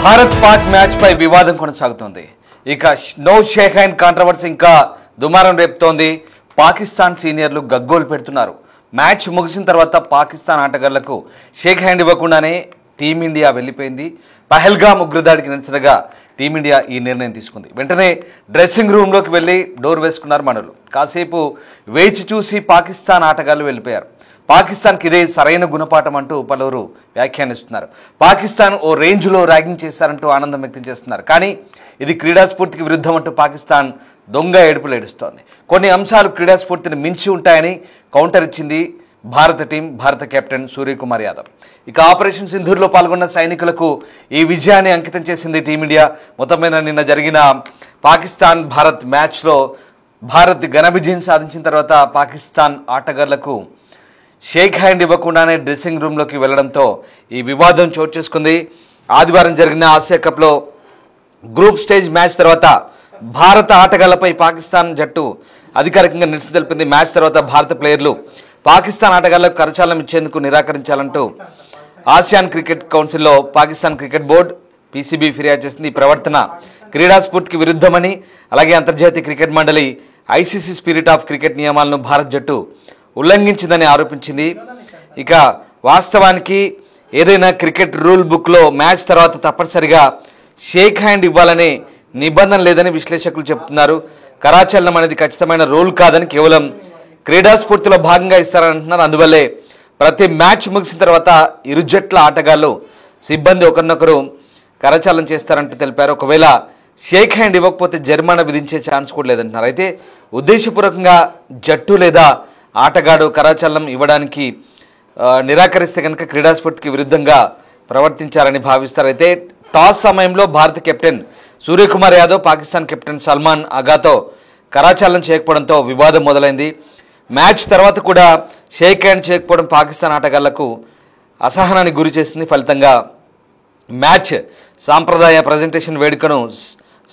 Bharat Pak match పై వివాదం కొనసాగుతోంది. ఇక నో షేక్ హ్యాండ్ కాంట్రవర్సీ ఇంకా దుమారం రేపుతోంది. పాకిస్తాన్ సీనియర్లు గగ్గోలు పెడుతున్నారు. మ్యాచ్ ముగిసిన తర్వాత పాకిస్తాన్ ఆటగాళ్లకు షేక్ హ్యాండ్ ఇవ్వకుండానే టీమిండియా వెళ్లిపోయింది. పహల్గామ్ ఉగ్రదాడికి నిరసనగా టీమిండియా ఈ నిర్ణయం తీసుకుంది. వెంటనే డ్రెస్సింగ్ రూమ్లోకి వెళ్లి డోర్ వేసుకున్నారు మనలు. కాసేపు వేచి చూసి పాకిస్తాన్ ఆటగాళ్లు వెళ్లిపోయారు. పాకిస్తాన్కి ఇదే సరైన గుణపాఠం అంటూ పలువురు వ్యాఖ్యానిస్తున్నారు. పాకిస్తాన్ ఓ రేంజ్లో ర్యాగింగ్ చేశారంటూ ఆనందం వ్యక్తం చేస్తున్నారు. కానీ ఇది క్రీడాస్ఫూర్తికి విరుద్ధం అంటూ పాకిస్తాన్ దొంగ ఏడుపులు ఏడుస్తోంది. కొన్ని అంశాలు క్రీడాస్ఫూర్తిని మించి ఉంటాయని కౌంటర్ ఇచ్చింది భారత టీం, భారత కెప్టెన్ సూర్యకుమార్ యాదవ్. ఇక ఆపరేషన్ సింధూర్లో పాల్గొన్న సైనికులకు ఈ విజయాన్ని అంకితం చేసింది టీమిండియా. మొత్తం మీద నిన్న జరిగిన పాకిస్తాన్ భారత్ మ్యాచ్లో భారత్ ఘన విజయం సాధించిన తర్వాత పాకిస్తాన్ ఆటగాళ్లకు షేక్ హ్యాండ్ ఇవ్వకుండానే డ్రెస్సింగ్ రూమ్లోకి వెళ్లడంతో ఈ వివాదం చోటు చేసుకుంది. ఆదివారం జరిగిన ఆసియా కప్లో గ్రూప్ స్టేజ్ మ్యాచ్ తర్వాత భారత ఆటగాళ్లపై పాకిస్తాన్ జట్టు అధికారికంగా నిరసన తెలిపింది. మ్యాచ్ తర్వాత భారత ప్లేయర్లు పాకిస్తాన్ ఆటగాళ్లకు కరచాలనం ఇచ్చేందుకు నిరాకరించాలంటూ ఆసియాన్ క్రికెట్ కౌన్సిల్లో పాకిస్తాన్ క్రికెట్ బోర్డు పీసీబీ ఫిర్యాదు చేసింది. ఈ ప్రవర్తన క్రీడా స్ఫూర్తికి విరుద్ధమని, అలాగే అంతర్జాతీయ క్రికెట్ మండలి ఐసీసీ స్పిరిట్ ఆఫ్ క్రికెట్ నియమాలను భారత్ జట్టు ఉల్లంఘించిందని ఆరోపించింది. ఇక వాస్తవానికి ఏదైనా క్రికెట్ రూల్ బుక్లో మ్యాచ్ తర్వాత తప్పనిసరిగా షేక్ హ్యాండ్ ఇవ్వాలనే నిబంధన లేదని విశ్లేషకులు చెబుతున్నారు. కరాచలనం అనేది ఖచ్చితమైన రూల్ కాదని, కేవలం క్రీడా స్ఫూర్తిలో భాగంగా ఇస్తారని అంటున్నారు. అందువల్లే ప్రతి మ్యాచ్ ముగిసిన తర్వాత ఇరు జట్ల ఆటగాళ్లు సిబ్బంది ఒకరినొకరు కరచాలనం చేస్తారంటూ తెలిపారు. ఒకవేళ షేక్ హ్యాండ్ ఇవ్వకపోతే జరిమానా విధించే ఛాన్స్ కూడా లేదంటున్నారు. అయితే ఉద్దేశపూర్వకంగా జట్టు లేదా ఆటగాడు కరాచలనం ఇవ్వడానికి నిరాకరిస్తే కనుక క్రీడాస్ఫూర్తికి విరుద్ధంగా ప్రవర్తించారని భావిస్తారు. అయితే టాస్ సమయంలో భారత కెప్టెన్ సూర్యకుమార్ యాదవ్ పాకిస్తాన్ కెప్టెన్ సల్మాన్ ఆగాతో కరాచలనం చేయకపోవడంతో వివాదం మొదలైంది. మ్యాచ్ తర్వాత కూడా షేక్ హ్యాండ్ చేయకపోవడం పాకిస్తాన్ ఆటగాళ్లకు అసహనానికి గురి చేసింది. ఫలితంగా మ్యాచ్ సాంప్రదాయ ప్రజెంటేషన్ వేడుకను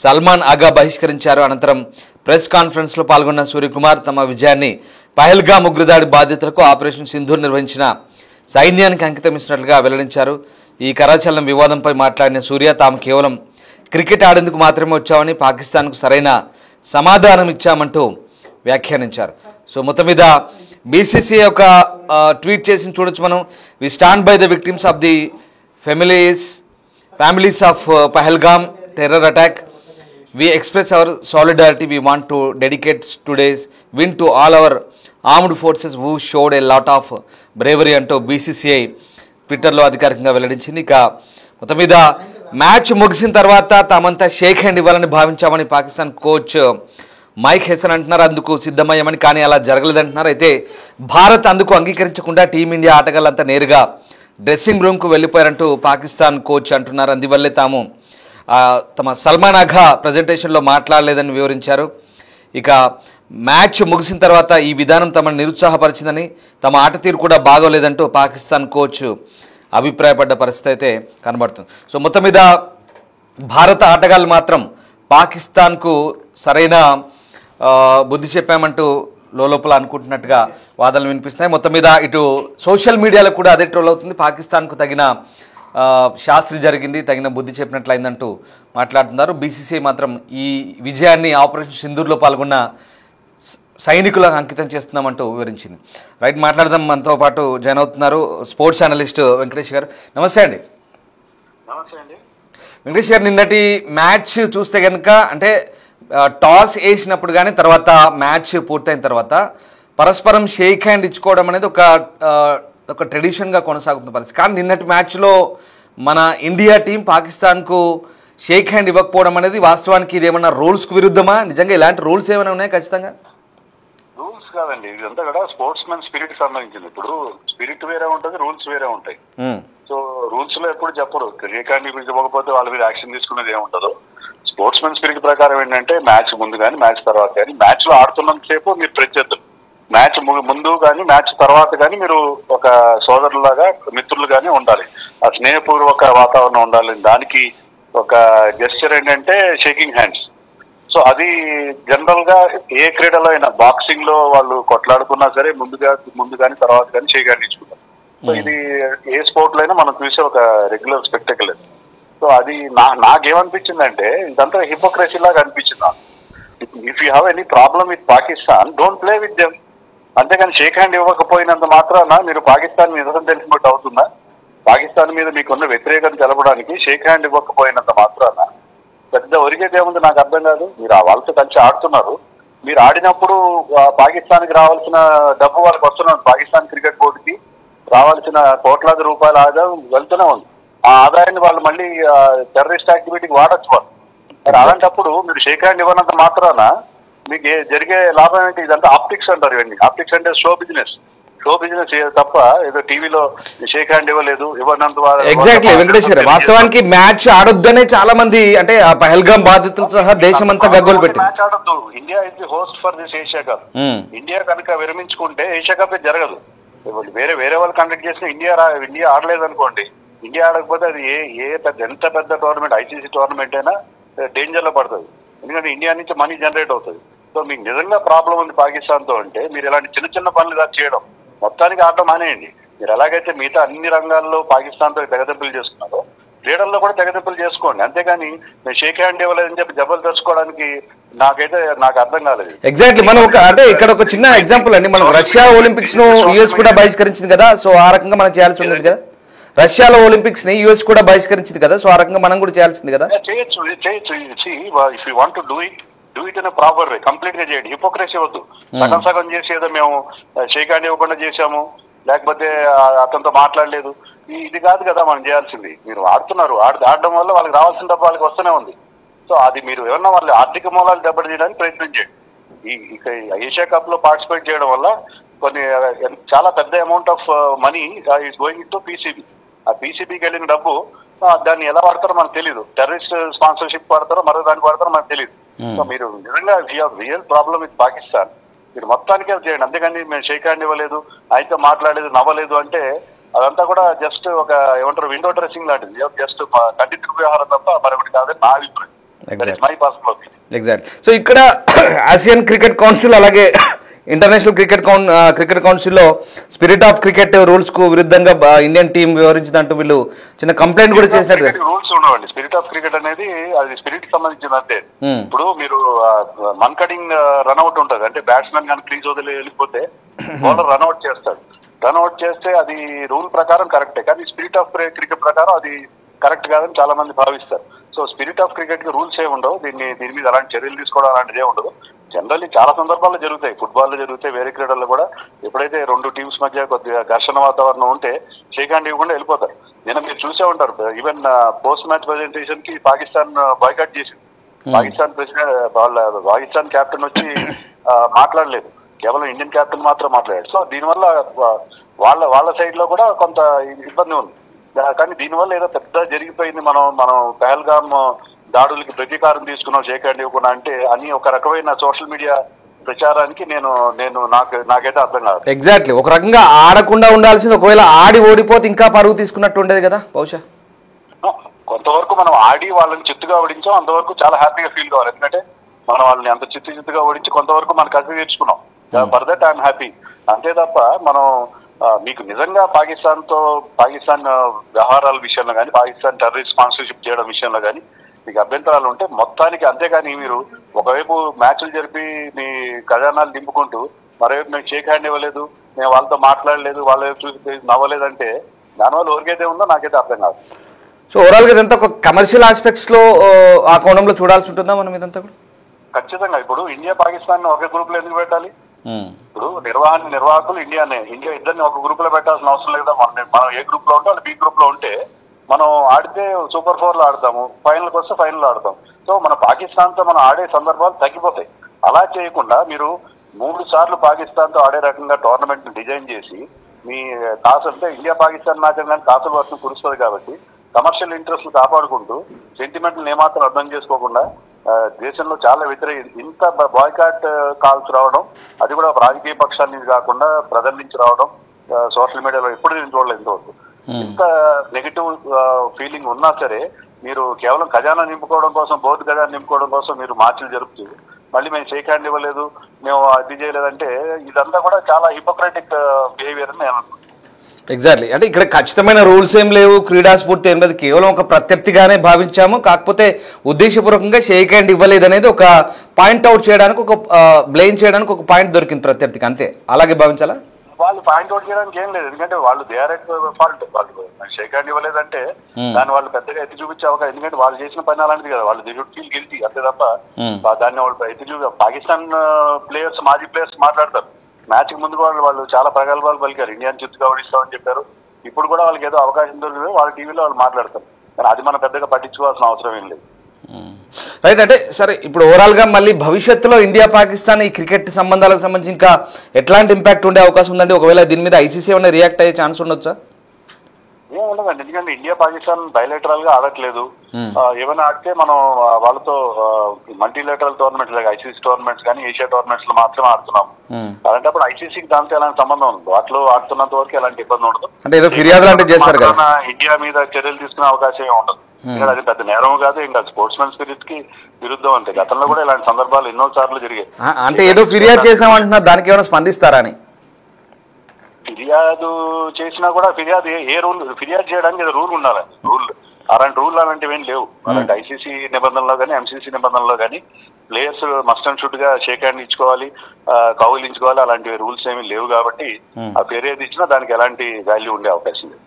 సల్మాన్ ఆగా బహిష్కరించారు. అనంతరం ప్రెస్ కాన్ఫరెన్స్లో పాల్గొన్న సూర్యకుమార్ తమ విజయాన్ని పహల్గామ్ ఉగ్రదాడి బాధితులకు ఆపరేషన్ సింధూర్ నిర్వహించిన సైన్యానికి అంకితం ఇస్తున్నట్లుగా వెల్లడించారు. ఈ కరాచలనం వివాదంపై మాట్లాడిన సూర్య తాము కేవలం క్రికెట్ ఆడేందుకు మాత్రమే వచ్చామని, పాకిస్తాన్కు సరైన సమాధానం ఇచ్చామంటూ వ్యాఖ్యానించారు. సో మొత్తం మీద బీసీసీఐ ఒక ట్వీట్ చేసి చూడొచ్చు మనం. We stand by the victims of the families of Pahalgam terror attack. We express our solidarity. We want to dedicate today's win to all our armed forces who showed a lot of bravery అంటూ BCCI ట్విట్టర్లో అధికారికంగా వెల్లడించింది. ఇక మొత్తం మీద match ముగిసిన తర్వాత తామంతా shake hand ఇవ్వాలని భావించామని పాకిస్తాన్ కోచ్ మైక్ హెసన్ అంటున్నారు. అందుకు సిద్ధమయ్యామని, కానీ అలా జరగలేదంటున్నారు. అయితే భారత్ అందుకు అంగీకరించకుండా టీమిండియా ఆటగాళ్లంతా నేరుగా డ్రెస్సింగ్ రూమ్కు వెళ్ళిపోయారంటూ పాకిస్తాన్ కోచ్ అంటున్నారు. అందువల్లే తాము తమ సల్మాన్ ఆగా ప్రజెంటేషన్లో మాట్లాడలేదని వివరించారు. ఇక మ్యాచ్ ముగిసిన తర్వాత ఈ విధానం తమను నిరుత్సాహపరిచిందని, తమ ఆట తీరు కూడా బాగోలేదంటూ పాకిస్తాన్ కోచ్ అభిప్రాయపడ్డ పరిస్థితి అయితే కనబడుతుంది. సో మొత్తం మీద భారత ఆటగాళ్ళు మాత్రం పాకిస్తాన్కు సరైన బుద్ధి చెప్పామంటూ లోపల అనుకుంటున్నట్టుగా వాదనలు వినిపిస్తున్నాయి. మొత్తం మీద ఇటు సోషల్ మీడియాలో కూడా అదే ట్రోల్ అవుతుంది. పాకిస్తాన్కు తగిన శాస్త్రి జరిగింది, తగిన బుద్ధి చెప్పినట్లయిందంటూ మాట్లాడుతున్నారు. బీసీసీఐ మాత్రం ఈ విజయాన్ని ఆపరేషన్ సింధూర్లో పాల్గొన్న సైనికులకు అంకితం చేస్తున్నామంటూ వివరించింది. రైట్, మాట్లాడదాం. మనతో పాటు జాయిన్ అవుతున్నారు స్పోర్ట్స్ అనలిస్ట్ వెంకటేష్ గారు. నమస్తే అండి. వెంకటేష్ గారు, నిన్నటి మ్యాచ్ చూస్తే కనుక అంటే టాస్ వేసినప్పుడు కానీ తర్వాత మ్యాచ్ పూర్తయిన తర్వాత పరస్పరం షేక్ హ్యాండ్ ఇచ్చుకోవడం అనేది ఒక ట్రెడిషన్గా కొనసాగుతున్న పరిస్థితి. కానీ నిన్నటి మ్యాచ్లో మన ఇండియా టీం పాకిస్తాన్కు షేక్ హ్యాండ్ ఇవ్వకపోవడం అనేది వాస్తవానికి ఇది ఏమన్నా రూల్స్కు విరుద్ధమా? నిజంగా ఇలాంటి రూల్స్ ఏమైనా ఉన్నాయి? ఖచ్చితంగా రూల్స్ కాదండి, ఇదంతా కూడా స్పోర్ట్స్ మెన్ స్పిరిట్ సంబంధించింది. ఇప్పుడు స్పిరిట్ వేరే ఉంటుంది, రూల్స్ వేరే ఉంటాయి. సో రూల్స్ లో ఎప్పుడు చెప్పరు షేక్ హ్యాండ్ ఇవ్వకపోతే వాళ్ళ మీద యాక్షన్ తీసుకునేది ఏముంటదో. స్పోర్ట్స్ మెన్ స్పిరిట్ ప్రకారం ఏంటంటే మ్యాచ్ ముందు కానీ మ్యాచ్ తర్వాత కానీ, మ్యాచ్ లో ఆడుతున్నంత సేపు మీరు ప్రత్యర్థులు, మ్యాచ్ ముందు కానీ మ్యాచ్ తర్వాత కానీ మీరు ఒక సోదరులాగా మిత్రులుగానే ఉండాలి. ఆ స్నేహపూర్వక వాతావరణం ఉండాలి. దానికి ఒక జెస్చర్ ఏంటంటే షేకింగ్ హ్యాండ్స్. సో అది జనరల్ గా ఏ క్రీడలో అయినా, బాక్సింగ్ లో వాళ్ళు కొట్లాడుకున్నా సరే ముందు కానీ తర్వాత కానీ షేక్ హ్యాండ్ ఇచ్చుకుంటారు. సో ఇది ఏ స్పోర్ట్ లో అయినా మనం చూసే ఒక రెగ్యులర్ స్పెక్టకల్. సో సో అది నాకేమనిపించిందంటే ఇదంతా హిపోక్రసీ లాగా అనిపించింది నాకు. If you have any problem with Pakistan don't play with them. అంతేగాని షేక్ హ్యాండ్ ఇవ్వకపోయినంత మాత్రాన మీరు పాకిస్తాన్ నిజం తెలిసినట్టు అవుతుందా? పాకిస్తాన్ మీద మీకున్న వ్యతిరేకత తెలపడానికి షేక్ హ్యాండ్ ఇవ్వకపోయినంత మాత్రాన పెద్ద ఒరిగేది ఏముంది నాకు అర్థం కాదు. మీరు వాళ్ళతో కలిసి ఆడుతున్నారు. మీరు ఆడినప్పుడు పాకిస్తాన్కి రావాల్సిన డబ్బు వాళ్ళకి వస్తున్నారు. పాకిస్తాన్ క్రికెట్ బోర్డుకి రావాల్సిన కోట్లాది రూపాయల ఆదాయం వెళ్తూనే ఉంది. ఆ ఆదాయాన్ని వాళ్ళు మళ్ళీ టెర్రరిస్ట్ యాక్టివిటీకి వాడచ్చు వాళ్ళు. మరి అలాంటప్పుడు మీరు షేక్ హ్యాండ్ ఇవ్వనంత మాత్రాన మీకు జరిగే లాభం ఏంటి? ఇదంతా ఆప్టిక్స్ అంటారు. ఇవన్నీ ఆప్టిక్స్ అంటే షో బిజినెస్ తప్ప ఏదో టీవీలో షేక్ హ్యాండ్ ఇవ్వనంత. ఎగ్జాక్ట్లీ వెంకటేశ్వర, వాస్తవానికి మ్యాచ్ ఆడొద్దనే చాలా మంది అంటే ఆ పహల్గాం బాధితులతో సహా దేశం అంతా గగ్గోలు పెట్టింది. మ్యాచ్ ఆడొద్దు. India is the host for this Asia cup. India కనుక విరమించుకుంటే ఏషియా కప్ జరగదు. వేరే వాళ్ళు కండక్ట్ చేసిన ఇండియా ఆడలేదు అనుకోండి. ఇండియా ఆడకపోతే అది ఎంత పెద్ద టోర్నమెంట్, ఐసీసీ టోర్నమెంట్ అయినా డేంజర్ లో పడుతుంది. ఎందుకంటే ఇండియా నుంచి మనీ జనరేట్ అవుతుంది. సో మీకు నిజంగా ప్రాబ్లం ఉంది పాకిస్తాన్ తో అంటే మీరు ఇలాంటి చిన్న చిన్న పనులు ఇలా చేయడం, మొత్తానికి ఆడటం మానేయండి. మీరు ఎలాగైతే మిగతా అన్ని రంగాల్లో పాకిస్తాన్ తో తెగదెంపులు చేసుకున్నారో క్రీడల్లో కూడా తెగదెంపులు చేసుకోండి. అంతేగాని నేను షేక్ హ్యాండ్ ఇవ్వలేదని చెప్పి జబ్బలు తెచ్చుకోవడానికి నాకు అర్థం కాలేదు. ఎగ్జాక్ట్లీ మనం అంటే ఇక్కడ ఒక చిన్న ఎగ్జాంపుల్ అండి. మనం రష్యా ఒలింపిక్స్ ను యుఎస్ కూడా బహిష్కరించింది కదా, సో ఆ రకంగా మనం చేయాల్సి ఉండేది కదా. రష్యాలో ఒలింపిక్స్ ని యుఎస్ కూడా బహిష్కరించింది కదా, సో ఆ రకంగా మనం కూడా చేయాల్సింది కదా. చేయొచ్చు. If you want to do it in proper way, complete గా చేయండి. హిపోక్రసీ వద్దు. సగం చేసి ఏదో మేము షేక్ హ్యాండ్ ఇవ్వకుండా చేశాము, లేకపోతే అతనితో మాట్లాడలేదు, ఇది కాదు కదా మనం చేయాల్సింది. మీరు ఆడుతున్నారు, ఆడడం వల్ల వాళ్ళకి రావాల్సిన డబ్బు వాళ్ళకి వస్తూనే ఉంది. సో అది మీరు ఏమన్నా వాళ్ళ ఆర్థిక మూలాలు దెబ్బతీయడానికి ప్రయత్నం చేయండి. ఈ ఏషియా కప్ లో పార్టిసిపేట్ చేయడం వల్ల చాలా పెద్ద amount of money is going to PCB. ఆ పీసీబీకి వెళ్ళిన డబ్బు దాన్ని ఎలా వాడతారో మనకు తెలియదు. టెర్రరిస్ట్ స్పాన్సర్షిప్ వాడతారో మరో దానికి వాడతారో మనకు తెలియదు. సో మీరు నిజంగా రియల్ ప్రాబ్లమ్ విత్ పాకిస్తాన్ మీరు మొత్తానికే చేయండి. అంతేగాని మేము షేక్ హ్యాండ్ ఇవ్వలేదు, ఆయనతో మాట్లాడలేదు, నవ్వలేదు అంటే అదంతా కూడా జస్ట్ ఒక ఏమంటారు విండో డ్రెస్సింగ్ లాంటిది. జస్ట్ కంటిన్యూ వ్యవహారం తప్ప మరొకటి కాదని నా అభిప్రాయం. My personal opinion. Exact. So ఇక్కడ ఆసియన్ క్రికెట్ కౌన్సిల్ అలాగే ఇంటర్నేషనల్ క్రికెట్ కౌన్సిల్లో స్పిరిట్ ఆఫ్ క్రికెట్ రూల్స్ కు విరుద్ధంగా ఇండియన్ టీం వివరించిందంటూ వీళ్ళు చిన్న కంప్లైంట్ కూడా చేసినట్టు. రూల్స్ ఉండవండి. స్పిరిట్ ఆఫ్ క్రికెట్ అనేది అది స్పిరిట్ కి సంబంధించింది అంతే. ఇప్పుడు మీరు మన్ కటింగ్ రన్అట్ ఉంటది, అంటే బ్యాట్స్మెన్ కానీ క్రీజ్ వదిలి వెళ్ళిపోతే బౌలర్ రన్అట్ చేస్తాడు. రన్అట్ చేస్తే అది రూల్ ప్రకారం కరెక్టే, కానీ స్పిరిట్ ఆఫ్ క్రికెట్ ప్రకారం అది కరెక్ట్ కాదని చాలా మంది భావిస్తారు. సో స్పిరిట్ ఆఫ్ క్రికెట్ కి రూల్స్ ఏమి ఉండవు. దీని మీద అలాంటి చర్యలు తీసుకోవడం అలాంటిది ఏమి ఉండదు. జనరల్లీ చాలా సందర్భాల్లో జరుగుతాయి, ఫుట్బాల్లో జరుగుతాయి, వేరే క్రీడల్లో కూడా. ఎప్పుడైతే రెండు టీమ్స్ మధ్య కొద్దిగా ఘర్షణ వాతావరణం ఉంటే షేక్ హ్యాండ్ ఇవ్వకుండా వెళ్ళిపోతారు. నిన్న మీరు చూసే ఉంటారు, ఈవెన్ పోస్ట్ మ్యాచ్ ప్రెజెంటేషన్ కి పాకిస్తాన్ బాయ్కాట్ చేసింది. పాకిస్తాన్ కెప్టెన్ వచ్చి మాట్లాడలేదు, కేవలం ఇండియన్ కెప్టెన్ మాత్రం మాట్లాడాడు. సో దీనివల్ల వాళ్ళ సైడ్ లో కూడా కొంత ఇబ్బంది ఉంది. కానీ దీనివల్ల ఏదో పెద్ద జరిగిపోయింది, మనం పహల్గామ్ దాడులకి ప్రతీకారం తీసుకున్నాం షేక్ హ్యాండ్ ఇవ్వకుండా అంటే అని ఒక రకమైన సోషల్ మీడియా ప్రచారానికి నాకైతే అర్థం కాదు. ఎగ్జాక్ట్లీ. ఒక రకంగా ఆడకుండా ఉండాల్సింది, ఒకవేళ ఆడి ఓడిపోతే ఇంకా పరువు తీసుకున్నట్టు ఉండేది కదా బహుశా. కొంతవరకు మనం ఆడి వాళ్ళని చిత్తుగా ఓడించాం, అంతవరకు చాలా హ్యాపీగా ఫీల్ కావాలి. ఎందుకంటే మనం వాళ్ళని అంత చిత్తుగా ఓడించి కొంతవరకు మనం కసి తీర్చుకున్నాం. For that I'm happy. అంతే తప్ప మనం మీకు నిజంగా పాకిస్తాన్ వ్యవహారాల విషయంలో కానీ, పాకిస్తాన్ టెర్రరిస్ట్ స్పాన్సర్షిప్ చేయడం విషయంలో కానీ మీకు అభ్యంతరాలు ఉంటే మొత్తానికి, అంతేగాని మీరు ఒకవైపు మ్యాచ్లు జరిపి మీ ఖజానాలు దింపుకుంటూ మరోవైపు మేము షేక్ హ్యాండ్ ఇవ్వలేదు, మేము వాళ్ళతో మాట్లాడలేదు, వాళ్ళ వైపు చూసి నవ్వలేదంటే దానివల్ల ఎవరికైతే ఉందో నాకైతే అర్థం కాదు. సో ఓవరాల్ గా ఇదంతా ఒక కమర్షియల్ ఆస్పెక్ట్స్ లో ఆ కోణంలో చూడాల్సి ఉంటుందా మనం ఇదంతా కూడా? ఖచ్చితంగా. ఇప్పుడు ఇండియా పాకిస్తాన్ ఒకే గ్రూప్ లో ఎందుకు పెట్టాలి? ఇప్పుడు నిర్వాహకులు ఇండియా ఇద్దరిని ఒక గ్రూప్ లో పెట్టాల్సిన అవసరం లేదా? మనం ఏ గ్రూప్ లో ఉంటే వాళ్ళు బి గ్రూప్ లో ఉంటే మనం ఆడితే సూపర్ 4 లో ఆడతాము, ఫైనల్కి వస్తే ఫైనల్ ఆడతాం. సో మన పాకిస్తాన్ తో మనం ఆడే సందర్భాలు తగ్గిపోతాయి. అలా చేయకుండా మీరు 3 సార్లు పాకిస్తాన్ తో ఆడే రకంగా టోర్నమెంట్ డిజైన్ చేసి మీ కాసు అంటే ఇండియా పాకిస్తాన్ మ్యాచ్ కానీ కాసుల వర్షం కురుస్తుంది కాబట్టి కమర్షియల్ ఇంట్రెస్ట్ కాపాడుకుంటూ సెంటిమెంట్లను ఏమాత్రం అర్థం చేసుకోకుండా దేశంలో చాలా ఇంత బాయ్కాట్ కాల్స్ రావడం, అది కూడా రాజకీయ పక్షాల నుంచి కాకుండా ప్రజల నుంచి రావడం సోషల్ మీడియాలో ఎప్పుడు నేను చూడలేదు ఇంతవరకు. ఇంత నెగిటివ్ ఫీలింగ్ ఉన్నా సరే మీరు కేవలం ఖజానా నింపుకోవడం కోసం, బోర్డు ఖజానా నింపుకోవడం కోసం మీరు మార్చిలు జరుపుతూ మళ్ళీ మేము షేక్ హ్యాండ్ ఇవ్వలేదు, మేము అది చేయలేదంటే ఇదంతా కూడా చాలా హిపోక్రటిక్ బిహేవియర్ అని నేను అనుకుంటున్నాను. ఎగ్జాక్ట్లీ, అంటే ఇక్కడ ఖచ్చితమైన రూల్స్ ఏం లేవు, క్రీడా స్ఫూర్తి ఏం లేదు, కేవలం ఒక ప్రత్యర్థిగానే భావించాము, కాకపోతే ఉద్దేశపూర్వకంగా షేక్ హ్యాండ్ ఇవ్వలేదు అనేది ఒక పాయింట్ అవుట్ చేయడానికి, ఒక బ్లేమ్ చేయడానికి ఒక పాయింట్ దొరికింది ప్రత్యర్థికి, అంతే. అలాగే భావించాలా? వాళ్ళు పాయింట్ అవుట్ చేయడానికి ఏం లేదు, ఎందుకంటే వాళ్ళు దే ఆర్ ఎట్ ఫాల్ట్. వాళ్ళు షేక్ హ్యాండ్ ఇవ్వలేదంటే దాన్ని వాళ్ళు పెద్దగా ఎత్తి చూపించే అవకాశం, ఎందుకంటే వాళ్ళు చేసిన పని అలాంటిది కదా, వాళ్ళు దే షుడ్ ఫీల్ గిల్టీ అంతే తప్ప దాన్ని వాళ్ళు ఎత్తి చూపి. పాకిస్తాన్ ప్లేయర్స్, మాజీ ప్లేయర్స్ మాట్లాడతారు, మ్యాచ్ కి ముందు వాళ్ళు చాలా ప్రగల్భాలు పలికారు, ఇండియాని చిత్తుగా ఓడిస్తామని చెప్పారు. ఇప్పుడు కూడా వాళ్ళకి ఏదో అవకాశం దొరికింది, వాళ్ళ టీవీలో వాళ్ళు మాట్లాడతారు, కానీ అది మనం పెద్దగా పట్టించుకోవాల్సిన అవసరం ఏం లేదు. రైట్. అంటే సరే, ఇప్పుడు ఓవరాల్ గా మళ్ళీ భవిష్యత్తులో ఇండియా పాకిస్తాన్ ఈ క్రికెట్ సంబంధాలకు సంబంధించి ఇంకా ఎట్లాంటి ఇంపాక్ట్ ఉండే అవకాశం ఉందండి? ఒకవేళ దీని మీద ఐసీసీ ఏమైనా రియాక్ట్ అయ్యే ఛాన్స్ ఉండొచ్చా? ఏం ఉండదండి, ఎందుకంటే ఇండియా పాకిస్తాన్ బయలేటరల్ గా ఆడట్లేదు. ఏమైనా ఆడితే మనం వాళ్ళతో మల్టీలేటరల్ టోర్నమెంట్స్ లాగా ఐసీసీ టోర్నమెంట్స్ కానీ ఏషియా టోర్నమెంట్స్ లో మాత్రమే ఆడుతున్నాం. అలాంటప్పుడు ఐసీసీకి దాంతో ఎలాంటి సంబంధం ఉంది, వాటిలో ఆడుతున్నంత వరకు ఎలాంటి ఇబ్బంది ఉండదు. అంటే ఏదో ఫిర్యాదు లాంటివి చేస్తారు కదా, ఇండియా మీద చర్యలు తీసుకునే అవకాశం ఉండదు. అది పెద్ద నేరం కాదు, ఇంకా స్పోర్ట్స్ మెన్ స్పిరిట్ కి విరుద్ధం అంతే. గతంలో కూడా ఇలాంటి సందర్భాలు ఎన్నో సార్లు జరిగాయి. అంటే ఏదో ఫిర్యాదు చేసామంటున్నారు, దానికి ఏమైనా స్పందిస్తారా అని? ఫిర్యాదు చేసినా కూడా ఫిర్యాదు ఏ రూల్, ఫిర్యాదు చేయడానికి ఏదో రూల్ ఉండాలండి. అలాంటి రూల్ అలాంటివి ఏం లేవు. అలాంటి ఐసీసీ నిబంధనలో కానీ ఎంసీసీ నిబంధనలో కానీ ప్లేయర్స్ మస్ట్ అండ్ షుడ్ గా షేక్ హ్యాండ్ ఇచ్చుకోవాలి, కౌగిలించుకోవాలి, అలాంటి రూల్స్ ఏమీ లేవు. కాబట్టి ఆ ఫిర్యాదు ఇచ్చినా దానికి ఎలాంటి వాల్యూ ఉండే అవకాశం లేదు.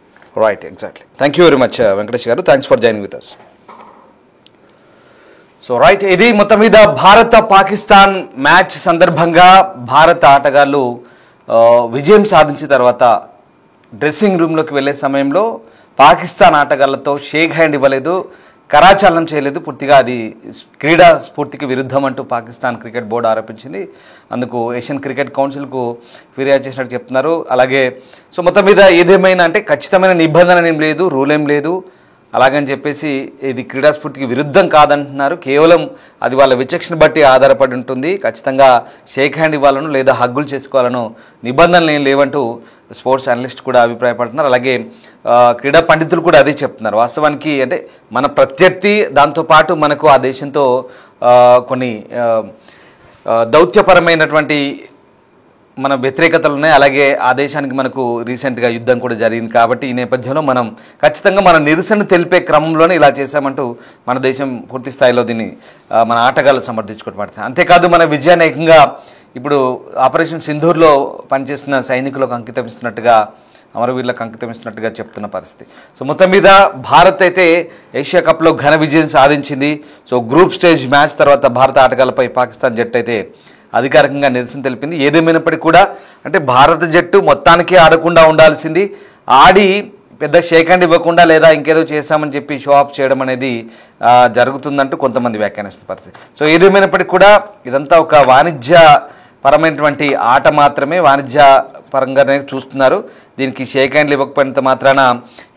Right, exactly. Thank you very much Venkatesh garu, thanks for joining with us. So right, ఇది మొత్తం మీద భారత పాకిస్తాన్ మ్యాచ్ సందర్భంగా భారత ఆటగాళ్ళు విజయం సాధించిన తర్వాత డ్రెస్సింగ్ రూమ్లోకి వెళ్ళే సమయంలో పాకిస్తాన్ ఆటగాళ్లతో షేక్ హ్యాండ్ ఇవ్వలేదు, కరాచాలనం చేయలేదు, పూర్తిగా అది క్రీడా స్ఫూర్తికి విరుద్ధం అంటూ పాకిస్తాన్ క్రికెట్ బోర్డు ఆరోపించింది. అందుకు ఏషియన్ క్రికెట్ కౌన్సిల్కు ఫిర్యాదు చేసినట్టు చెప్తున్నారు. అలాగే సో మొత్తం మీద ఏదేమైనా అంటే ఖచ్చితమైన నిబంధన ఏం లేదు, రూల్ ఏం లేదు, అలాగని చెప్పేసి ఇది క్రీడా స్ఫూర్తికి విరుద్ధం కాదంటున్నారు. కేవలం అది వాళ్ళ విచక్షణ బట్టి ఆధారపడి ఉంటుంది. ఖచ్చితంగా షేక్ హ్యాండ్ ఇవ్వాలను లేదా హగ్గులు చేసుకోవాలను నిబంధనలు ఏం లేవంటూ స్పోర్ట్స్ అనలిస్ట్ కూడా అభిప్రాయపడుతున్నారు. అలాగే క్రీడా పండితులు కూడా అదే చెప్తున్నారు. వాస్తవానికి అంటే మన ప్రత్యర్థి, దాంతోపాటు మనకు ఆ దేశంతో కొన్ని దౌత్యపరమైనటువంటి మన వ్యతిరేకతలు ఉన్నాయి. అలాగే ఆ దేశానికి మనకు రీసెంట్గా యుద్ధం కూడా జరిగింది. కాబట్టి ఈ నేపథ్యంలో మనం ఖచ్చితంగా మన నిరసన తెలిపే క్రమంలోనే ఇలా చేశామంటూ మన దేశం పూర్తి స్థాయిలో దీన్ని మన ఆటగాళ్ళు సమర్థించుకోవడం. అంతేకాదు మన విజయాన్ని ఏకంగా ఇప్పుడు ఆపరేషన్ సింధూర్లో పనిచేస్తున్న సైనికులకు అంకితం ఇస్తున్నట్టుగా, అమరవీరులకు అంకితం ఇస్తున్నట్టుగా చెప్తున్న పరిస్థితి. సో మొత్తం మీద భారత్ అయితే ఏషియా కప్లో ఘన విజయం సాధించింది. సో గ్రూప్ స్టేజ్ మ్యాచ్ తర్వాత భారత ఆటగాళ్లపై పాకిస్తాన్ జట్టు అయితే అధికారికంగా నిరసన తెలిపింది. ఏదేమైనప్పటికీ కూడా అంటే భారత జట్టు మొత్తానికి ఆడకుండా ఉండాల్సింది, ఆడి పెద్ద షేక్ హ్యాండ్ ఇవ్వకుండా లేదా ఇంకేదో చేశామని చెప్పి షో ఆఫ్ చేయడం అనేది జరుగుతుందంటూ కొంతమంది వ్యాఖ్యానిస్తున్న పరిస్థితి. సో ఏదేమైనప్పటికీ కూడా ఇదంతా ఒక వాణిజ్య పరమైనటువంటి ఆట మాత్రమే, వాణిజ్య పరంగానే చూస్తున్నారు. దీనికి షేక్ హ్యాండ్లు ఇవ్వకపోయినంత మాత్రాన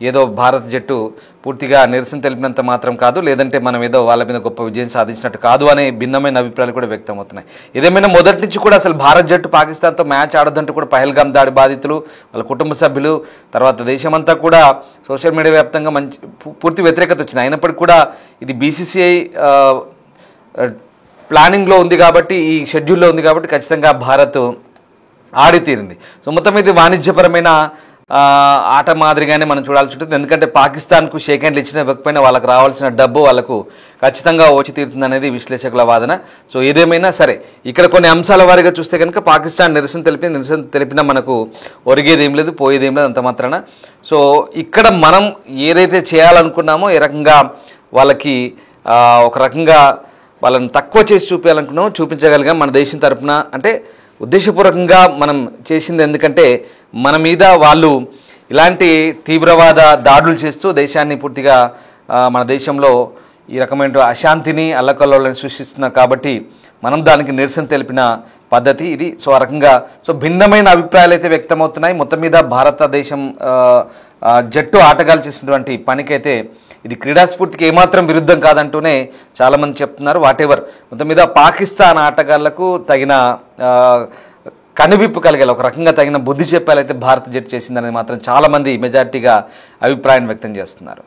ఏదో భారత జట్టు పూర్తిగా నిరసన తెలిపినంత మాత్రం కాదు, లేదంటే మనం ఏదో వాళ్ళ మీద గొప్ప విజయం సాధించినట్టు కాదు అనే భిన్నమైన అభిప్రాయాలు కూడా వ్యక్తమవుతున్నాయి. ఏదేమైనా మొదటి నుంచి కూడా అసలు భారత జట్టు పాకిస్తాన్తో మ్యాచ్ ఆడొద్దంటూ కూడా పహల్గామ్ దాడి బాధితులు, వాళ్ళ కుటుంబ సభ్యులు, తర్వాత దేశమంతా కూడా సోషల్ మీడియా వ్యాప్తంగా పూర్తి వ్యతిరేకత వచ్చింది. అయినప్పటికీ కూడా ఇది బీసీసీఐ ప్లానింగ్లో ఉంది కాబట్టి, ఈ షెడ్యూల్లో ఉంది కాబట్టి ఖచ్చితంగా భారత్ ఆడి తీరింది. సో మొత్తం ఇది వాణిజ్యపరమైన ఆట మాదిరిగానే మనం చూడాల్సి ఉంటుంది. ఎందుకంటే పాకిస్తాన్కు షేక్ హ్యాండ్లు ఇచ్చిన ఇవ్వకపోయినా వాళ్ళకు రావాల్సిన డబ్బు వాళ్ళకు ఖచ్చితంగా వచ్చి తీరుతుంది అనేది విశ్లేషకుల వాదన. సో ఏదేమైనా సరే ఇక్కడ కొన్ని అంశాల వారీగా చూస్తే కనుక పాకిస్తాన్ నిరసన తెలిపినా మనకు ఒరిగేది ఏం లేదు, పోయేది ఏం లేదు అంత మాత్రాన. సో ఇక్కడ మనం ఏదైతే చేయాలనుకున్నామో ఏ రకంగా వాళ్ళకి ఒక రకంగా వాళ్ళని తక్కువ చేసి చూపించాలనుకున్నామో చూపించగలిగాం మన దేశం తరఫున. అంటే ఉద్దేశపూర్వకంగా మనం చేసింది, ఎందుకంటే మన మీద వాళ్ళు ఇలాంటి తీవ్రవాద దాడులు చేస్తూ దేశాన్ని పూర్తిగా మన దేశంలో ఈ రకమైన అశాంతిని అల్లకల్లోలను సృష్టిస్తున్నారు. కాబట్టి మనం దానికి నిరసన తెలిపిన పద్ధతి ఇది. సో ఆ రకంగా భిన్నమైన అభిప్రాయాలు అయితే వ్యక్తమవుతున్నాయి. మొత్తం మీద భారతదేశం జట్టు ఆటగాళ్ళు చేసినటువంటి పనికైతే ఇది క్రీడా స్ఫూర్తికి ఏమాత్రం విరుద్ధం కాదంటూనే చాలామంది చెప్తున్నారు. వాటెవర్ మొత్తం మీద పాకిస్తాన్ ఆటగాళ్లకు తగిన కనువిప్పు కలిగేలా, ఒక రకంగా తగిన బుద్ధి చెప్పాలైతే భారత జట్టు చేసిందనేది మాత్రం చాలామంది మెజార్టీగా అభిప్రాయం వ్యక్తం చేస్తున్నారు.